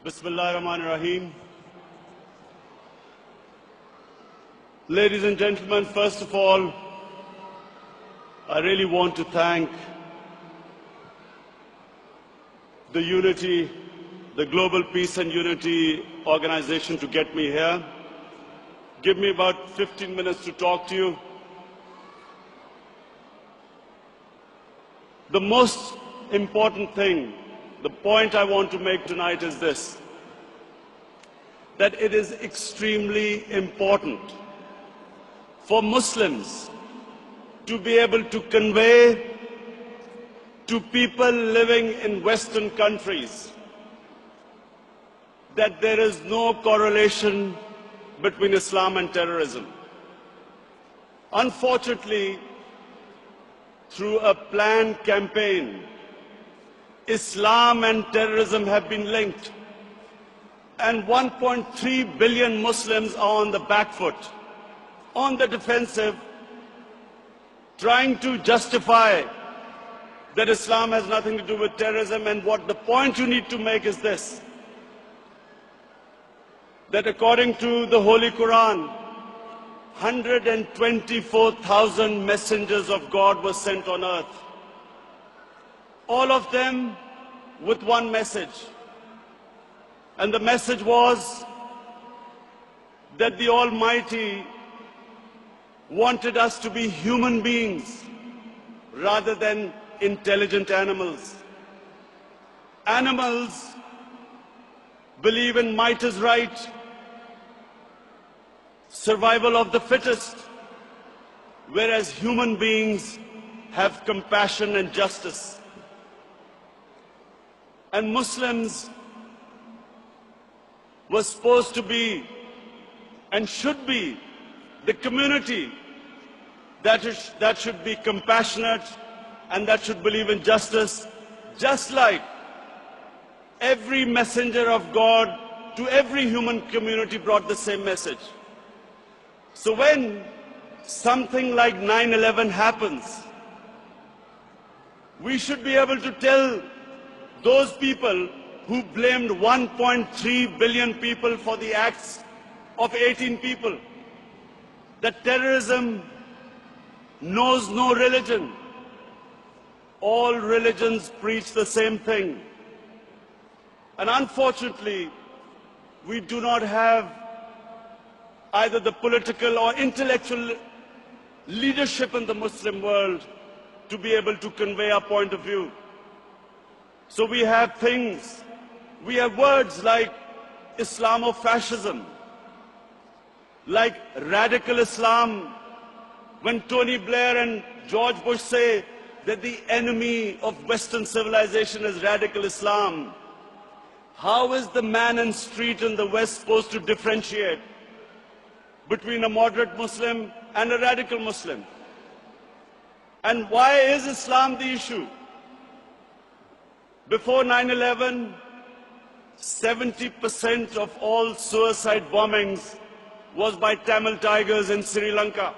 Bismillahirrahmanirrahim. Ladies and gentlemen, first of all, I really want to thank the Unity, the Global Peace and Unity organization to get me here. Give me about 15 minutes to talk to you. The most important thing, the point I want to make tonight is this, that it is extremely important for Muslims to be able to convey to people living in Western countries that there is no correlation between Islam and terrorism. Unfortunately, through a planned campaign, Islam and terrorism have been linked, and 1.3 billion Muslims are on the back foot, on the defensive, trying to justify that Islam has nothing to do with terrorism. And what the point you need to make is this, that according to the Holy Quran, 124,000 messengers of God were sent on earth. All of them with one message. And the message was that the Almighty wanted us to be human beings rather than intelligent animals. Animals believe in might is right, survival of the fittest, whereas human beings have compassion and justice. And Muslims were supposed to be and should be the community that should be compassionate and that should believe in justice, just like every messenger of God to every human community brought the same message. So when something like 9/11 happens, we should be able to tell those people who blamed 1.3 billion people for the acts of 18 people that terrorism knows no religion. All religions preach the same thing. And unfortunately, we do not have either the political or intellectual leadership in the Muslim world to be able to convey our point of view. So we have things, we have words like Islamofascism, like radical Islam. When Tony Blair and George Bush say that the enemy of Western civilization is radical Islam, how is the man in the street in the West supposed to differentiate between a moderate Muslim and a radical Muslim? And why is Islam the issue? Before 9/11, 70% of all suicide bombings was by Tamil Tigers in Sri Lanka.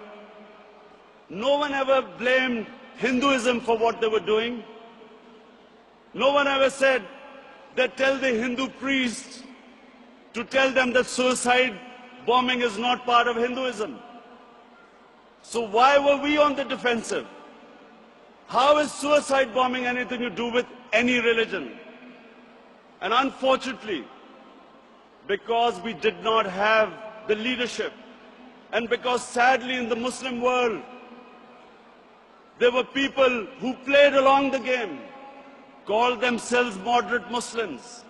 No one ever blamed Hinduism for what they were doing. No one ever said that tell the Hindu priests to tell them that suicide bombing is not part of Hinduism. So why were we on the defensive? How is suicide bombing anything to do with any religion? And unfortunately, because we did not have the leadership, and because sadly in the Muslim world, there were people who played along the game, called themselves moderate Muslims.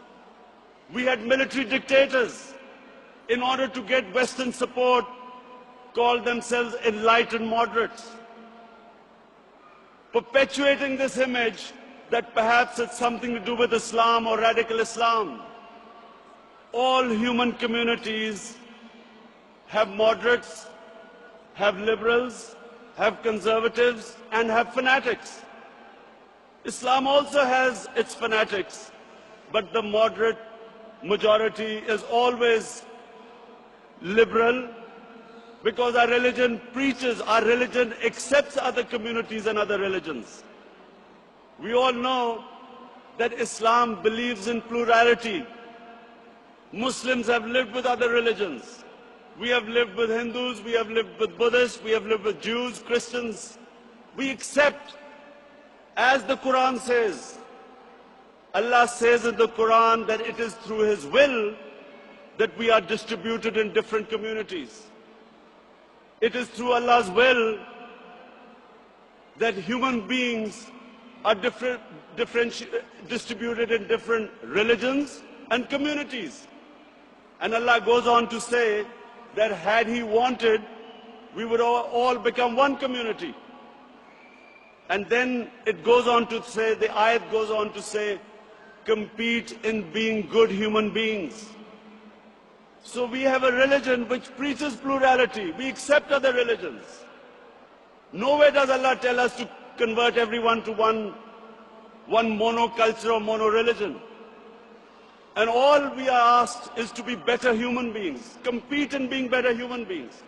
We had military dictators, in order to get Western support, called themselves enlightened moderates, perpetuating this image that perhaps it's something to do with Islam or radical Islam. All human communities have moderates, have liberals, have conservatives, and have fanatics. Islam also has its fanatics, but the moderate majority is always liberal, because our religion preaches, our religion accepts other communities and other religions. We all know that Islam believes in plurality. Muslims have lived with other religions. We have lived with Hindus, we have lived with Buddhists, we have lived with Jews, Christians. We accept, as the Quran says, Allah says in the Quran that it is through His will that we are distributed in different communities. It is through Allah's will that human beings are distributed in different religions and communities. And Allah goes on to say that had He wanted, we would all become one community. And then it goes on to say, the ayat goes on to say, compete in being good human beings. So we have a religion which preaches plurality. We accept other religions. Nowhere does Allah tell us to convert everyone to one monoculture or mono-religion. And all we are asked is to be better human beings, compete in being better human beings.